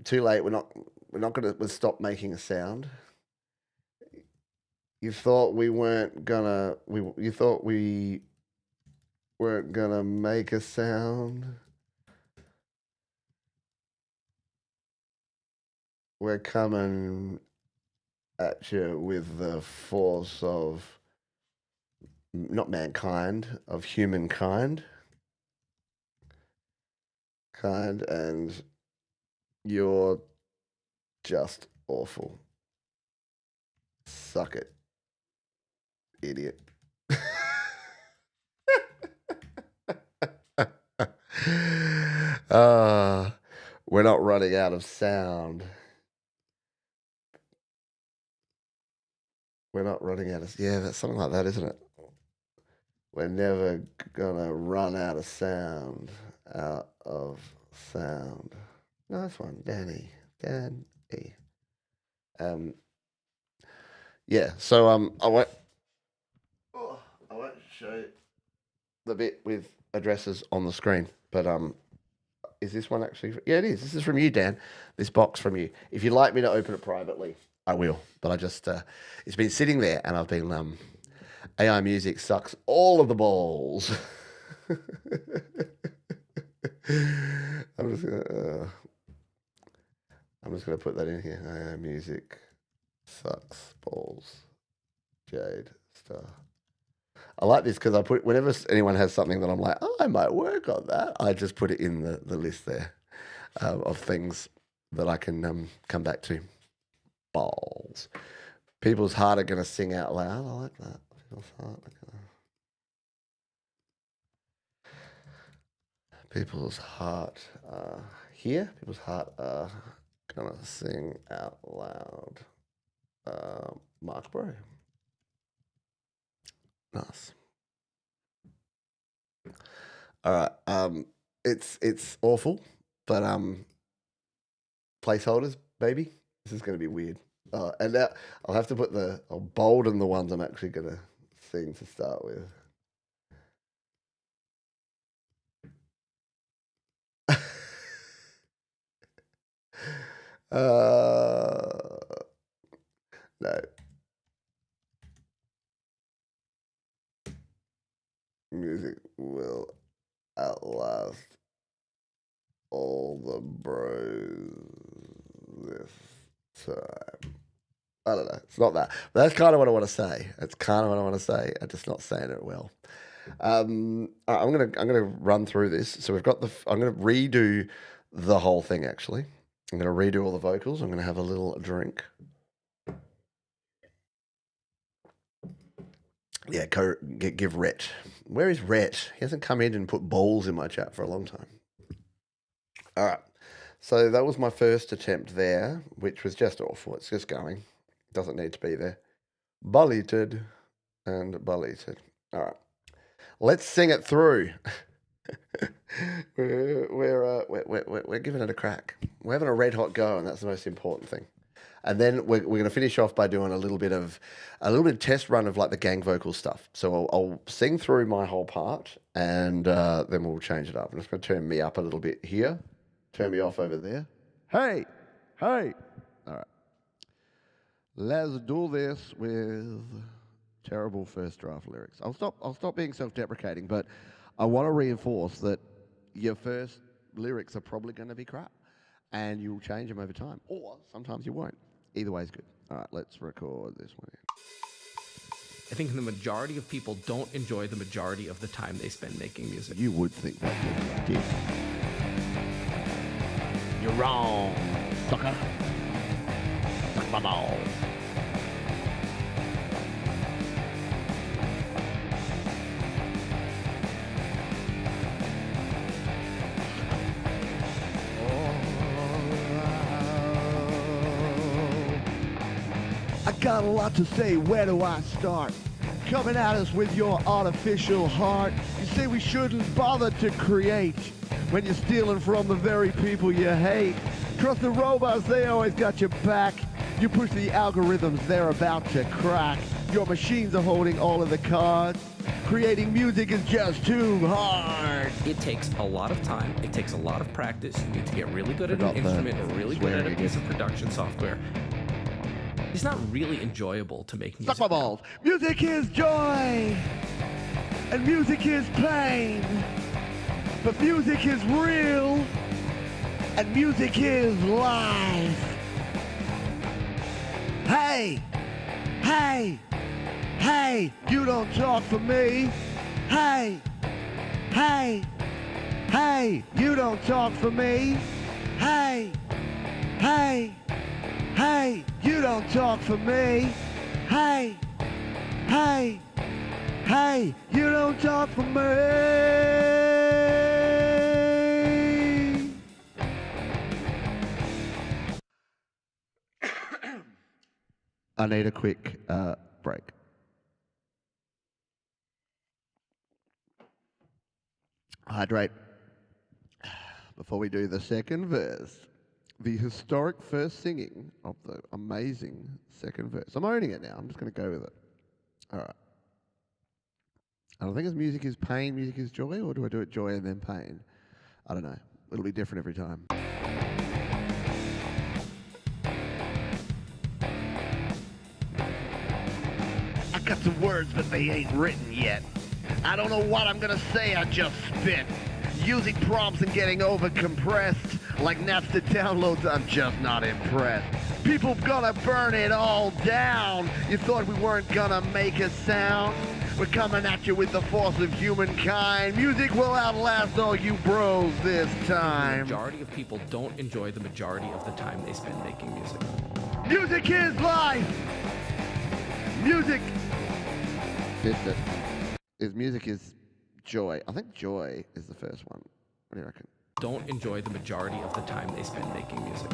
Too late. We're not going to stop making a sound. You thought we weren't gonna. You thought we weren't gonna make a sound. We're coming at you with the force of not mankind, of humankind, and you're just awful. Suck it, idiot. We're not running out of sound. We're not running out of. Yeah, that's something like that, isn't it? We're never gonna run out of sound. Out of sound. Nice one, Danny. Danny. Um, yeah. So I won't show the bit with addresses on the screen, but is this one actually? Yeah, it is. This is from you, Dan. This box from you. If you'd like me to open it privately, I will. But I just it's been sitting there, and I've been AI music sucks all of the balls. I'm just gonna put that in here. AI music sucks balls. Jade Star. I like this because I put whenever anyone has something that I'm like, oh, I might work on that. I just put it in the list there of things that I can come back to. Balls. People's heart are going to sing out loud. I like that. People's heart here. People's heart are going to sing out loud. Mark Bro. Nice. All right. It's awful, but placeholders, baby. This is going to be weird. And now I'll have to I'll bolden the ones I'm actually going to sing to start with. No. Music will outlast all the bros this time. I don't know. It's not that. But that's kind of what I want to say. That's kind of what I want to say. I'm just not saying it well. I'm gonna run through this. So we've got I'm gonna redo the whole thing. Actually, I'm gonna redo all the vocals. I'm gonna have a little drink. Yeah, give Rhett. Where is Rhett? He hasn't come in and put balls in my chat for a long time. All right. So that was my first attempt there, which was just awful. It's just going. Doesn't need to be there. Bulleted and bulleted. All right. Let's sing it through. We're giving it a crack. We're having a red hot go, and that's the most important thing. And then we're going to finish off by doing a little bit of test run of like the gang vocal stuff. So I'll sing through my whole part, and then we'll change it up. I'm just going to turn me up a little bit here, turn me off over there. Hey. All right. Let's do this with terrible first draft lyrics. I'll stop being self-deprecating, but I want to reinforce that your first lyrics are probably going to be crap, and you'll change them over time, or sometimes you won't. Either way is good. All right, let's record this one. I think the majority of people don't enjoy the majority of the time they spend making music. You would think that, yeah. You're wrong, sucker. Suck my balls. I got a lot to say, where do I start? Coming at us with your artificial heart. You say we shouldn't bother to create when you're stealing from the very people you hate. Trust the robots, they always got your back. You push the algorithms, they're about to crack. Your machines are holding all of the cards. Creating music is just too hard. It takes a lot of time. It takes a lot of practice. You need to get really good at an instrument or really good at a piece of production software. It's not really enjoyable to make music. Suck my balls. Music is joy, and music is pain. But music is real, and music is life. Hey, you don't talk for me. Hey, you don't talk for me. Hey, you don't talk for me. Hey, you don't talk for me. I need a quick break. Hydrate. Before we do the second verse. The historic first singing of the amazing second verse. I'm owning it now. I'm just going to go with it. All right. I don't think it's music is pain, music is joy, or do I do it joy and then pain? I don't know. It'll be different every time. I got some words, but they ain't written yet. I don't know what I'm going to say, I just spit. Using prompts and getting over-compressed. Like Napster downloads, I'm just not impressed. People gonna burn it all down. You thought we weren't gonna make a sound? We're coming at you with the force of humankind. Music will outlast all you bros this The time. majority of people don't enjoy the majority of the time they spend making music. Music is life. Music is joy. I think joy is the first one. What do you reckon? Don't enjoy the majority of the time they spend making music.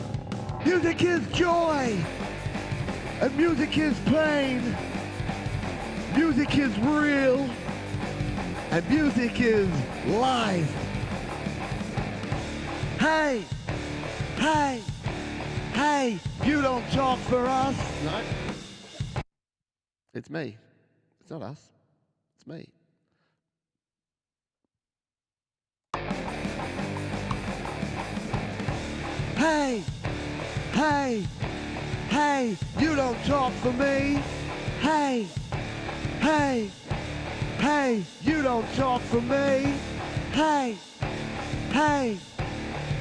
Music is joy. And music is pain. Music is real. And music is life. Hey, hey, hey, you don't talk for us. No. It's me. It's not us. It's me. Hey, hey, hey, you don't talk for me. Hey, hey, hey, you don't talk for me. Hey, hey,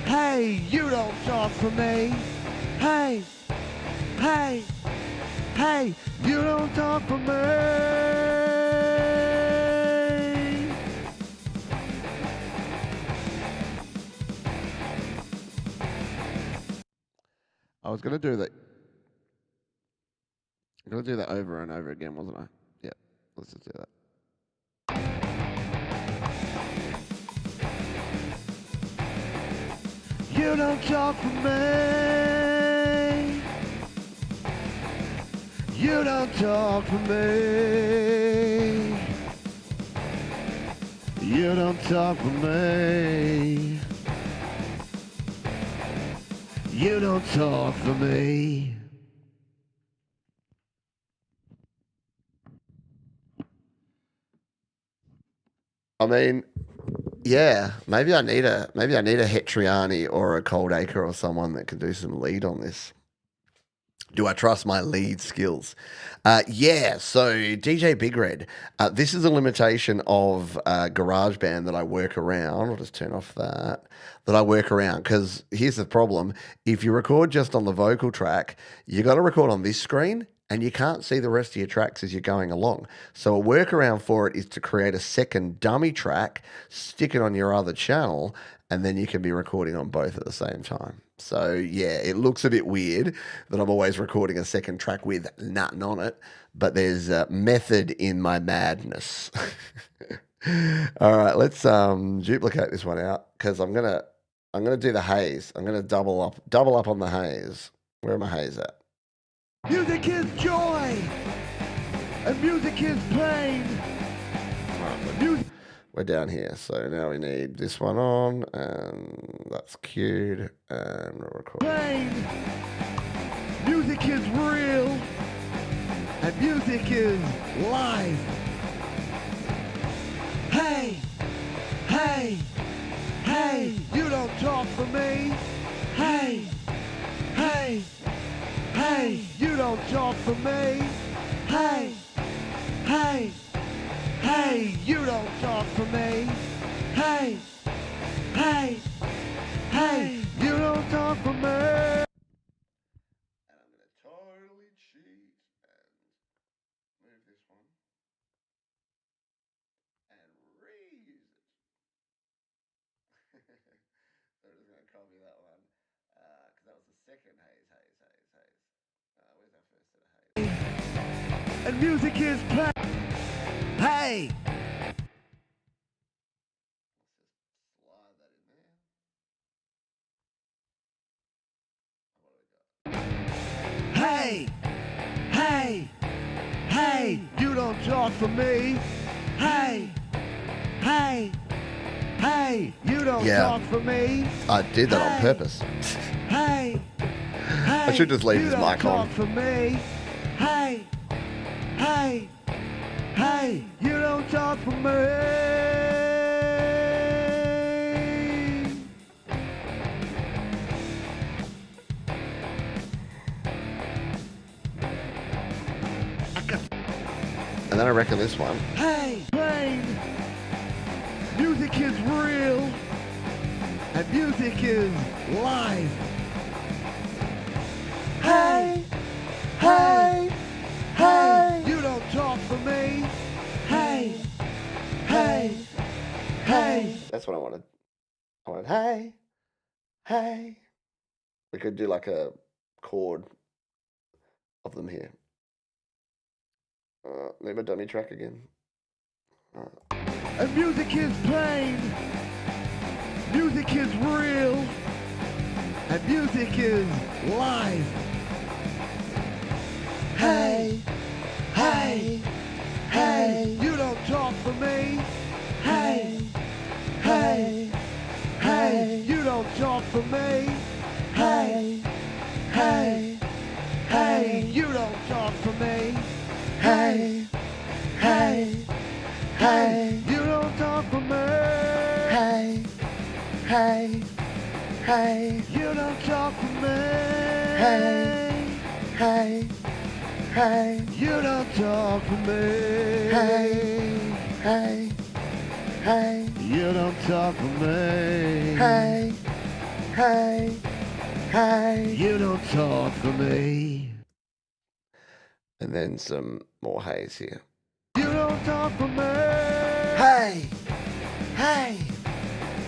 hey, you don't talk for me. Hey, hey, hey, you don't talk for me. I was gonna do that. I'm gonna do that over and over again, wasn't I? Yeah, let's just do that. You don't talk for me. You don't talk for me. You don't talk for me. You don't talk for me. I mean, yeah, maybe I need a Hetriani or a Cold Acre or someone that can do some lead on this. Do I trust my lead skills? Yeah, so DJ Big Red, this is a limitation of GarageBand that I work around. I'll just turn off that I work around, because here's the problem. If you record just on the vocal track, you got to record on this screen, and you can't see the rest of your tracks as you're going along. So a workaround for it is to create a second dummy track, stick it on your other channel, and then you can be recording on both at the same time. So yeah, it looks a bit weird that I'm always recording a second track with nothing on it, but there's a method in my madness. All right, let's duplicate this one out, because I'm gonna do the haze. I'm gonna double up on the haze. Where am I haze at? Music is joy, and music is pain. We're down here, so now we need this one on, and that's cued, and we'll record. Pain. Music is real, and music is life. Hey, hey, hey, you don't talk for me. Hey, hey, hey, you don't talk for me. Hey, hey, hey, you don't talk for me. Hey, hey, hey, you don't talk for me. And I'm going to totally cheat and move this one and reuse it. So I'm just going to copy that one, because that was the second haze. Where's our first set of haze? And music is play. Hey! Let's just slide that in there. Hey! Hey! Hey! You don't talk for me. Hey! Hey! Hey! You don't talk for me. I did that on purpose. Hey! I should just leave his mic on. For me. Hey! Hey! Hey! You don't talk for me. And then I reckon this one. Hey, pain. Music is real, and music is life. Hey, hey, hey. You don't talk for me. Hey. what I wanted. I wanted, hey, hey. We could do like a chord of them here. Need my dummy track again. And music is plain. Music is real. And music is live. Hey, hey, hey, you don't talk for me. Hey, hey, hey, you don't talk for me. Hey, hey, hey, you don't talk for me. Hey, hey, hey, you don't talk for me. Hey, hey, hey, you don't talk for me. Hey, hey, hey, you don't talk for me. Hey, hey, hey, you don't talk for me. Hey, hey, hey, you don't talk for me. And then some more haze here. You don't talk for me. Hey, hey,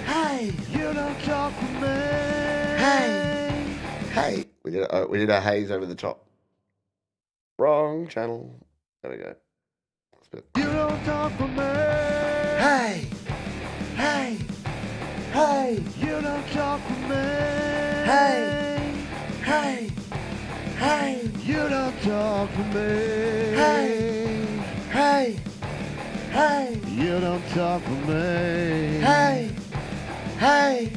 hey, you don't talk for me. Hey, Hey, we did a haze over the top. Wrong channel. There we go. you don't talk for me. Hey, hey, hey, you don't talk for me. Hey, hey, hey, you don't talk for me. Hey, hey, hey, you don't talk for me. Hey, hey,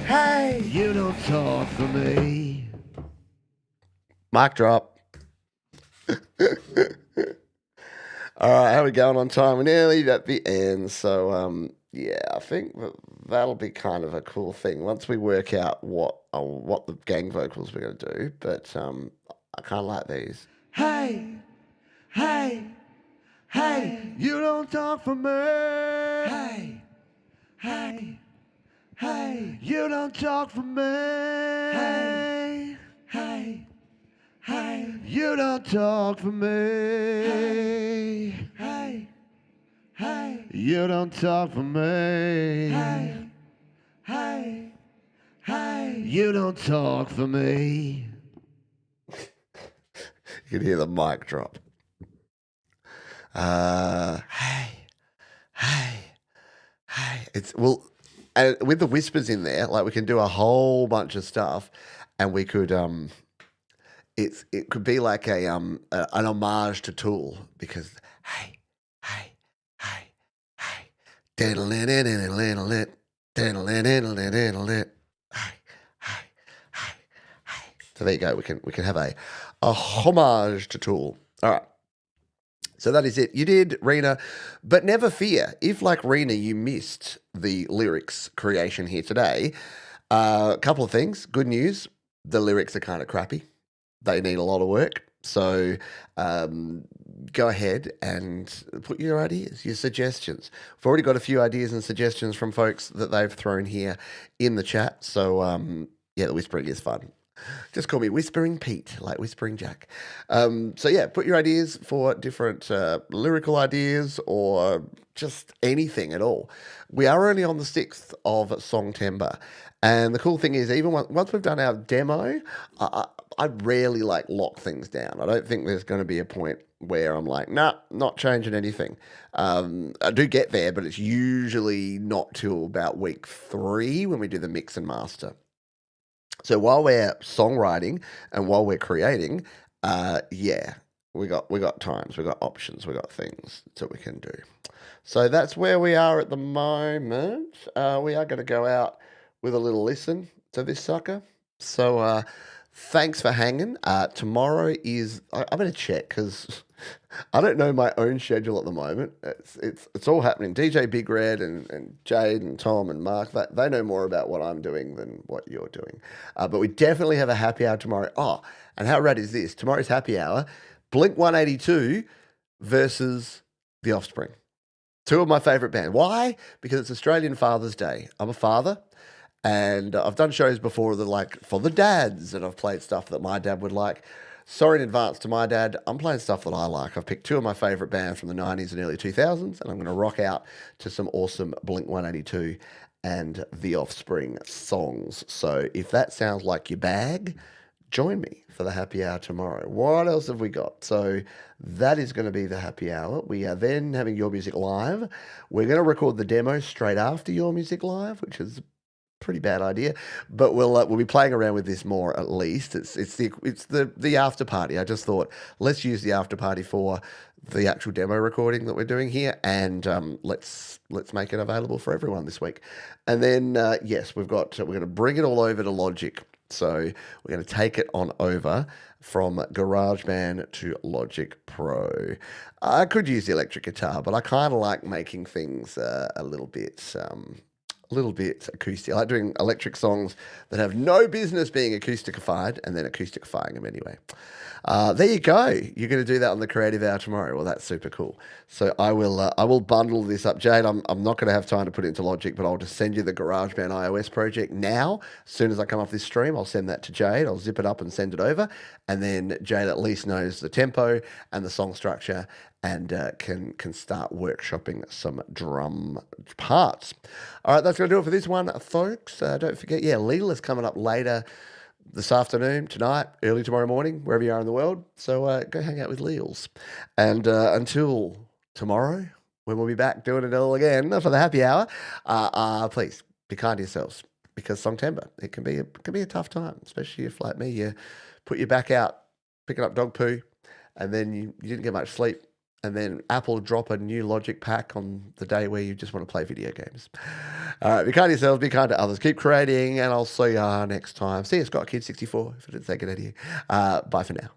hey, you don't talk for me. Mic drop. All right, how are we going on time? We're nearly at the end. So, yeah, I think that'll be kind of a cool thing once we work out what the gang vocals we're going to do. But I kind of like these. Hey, hey, hey, you don't talk for me. Hey, hey, hey, you don't talk for me. Hey, hey, hey, you don't talk for me. Hey, hey, hey, you don't talk for me. Hey, hey, hey, you don't talk for me. You can hear the mic drop. Hey, hey, hey. It's with the whispers in there, like we can do a whole bunch of stuff, and we could it could be like an homage to Tool because hey, hey, hey, hey, diddle it, diddle it, diddle it, diddle it, diddle it. Hey, hey, hey, hey. So there you go. We can have a homage to Tool. All right. So that is it. You did, Rena, but never fear. If, like Rena, you missed the lyrics creation here today, a couple of things. Good news, the lyrics are kind of crappy. They need a lot of work. So go ahead and put your ideas, your suggestions. We've already got a few ideas and suggestions from folks that they've thrown here in the chat. So, yeah, the whispering is fun. Just call me Whispering Pete, like Whispering Jack. So yeah, put your ideas for different lyrical ideas or just anything at all. We are only on the 6th of Songtember. And the cool thing is, even once we've done our demo, I rarely like lock things down. I don't think there's going to be a point where I'm like, nah, not changing anything. I do get there, but it's usually not till about week 3 when we do the mix and master. So while we're songwriting and while we're creating, yeah, we got times, we got options, we got things that we can do. So that's where we are at the moment. We are going to go out with a little listen to this sucker. So thanks for hanging. Tomorrow is I'm going to check because I don't know my own schedule at the moment. It's all happening. DJ Big Red and Jade and Tom and Mark, they know more about what I'm doing than what you're doing. But we definitely have a happy hour tomorrow. Oh, and how rad is this? Tomorrow's happy hour, Blink 182 versus The Offspring. Two of my favourite bands. Why? Because it's Australian Father's Day. I'm a father. And I've done shows before that like for the dads, and I've played stuff that my dad would like. Sorry in advance to my dad. I'm playing stuff that I like. I've picked two of my favourite bands from the 90s and early 2000s, and I'm going to rock out to some awesome Blink-182 and The Offspring songs. So if that sounds like your bag, join me for the happy hour tomorrow. What else have we got? So that is going to be the happy hour. We are then having Your Music Live. We're going to record the demo straight after Your Music Live, which is pretty bad idea, but we'll be playing around with this more at least. It's the after party. I just thought let's use the after party for the actual demo recording that we're doing here, and let's make it available for everyone this week. And then yes, we're going to bring it all over to Logic. So we're going to take it on over from GarageBand to Logic Pro. I could use the electric guitar, but I kind of like making things a little bit acoustic. I like doing electric songs that have no business being acousticified and then acousticifying them anyway. There you go. You're going to do that on the Creative Hour tomorrow. Well, that's super cool. So I will bundle this up. Jade, I'm not going to have time to put it into Logic, but I'll just send you the GarageBand iOS project now. As soon as I come off this stream, I'll send that to Jade. I'll zip it up and send it over. And then Jade at least knows the tempo and the song structure and can start workshopping some drum parts. All right, that's going to do it for this one, folks. Don't forget, Leela's coming up later this afternoon, tonight, early tomorrow morning, wherever you are in the world. So go hang out with Leels. And until tomorrow, when we'll be back doing it all again for the happy hour, please be kind to yourselves, because Songtember, it can be a tough time, especially if, like me, you put your back out picking up dog poo, and then you didn't get much sleep. And then Apple drop a new Logic pack on the day where you just want to play video games. All right, be kind to yourselves, be kind to others, keep creating, and I'll see you next time. See you, Scott Kid 64, if I didn't say good at you. Bye for now.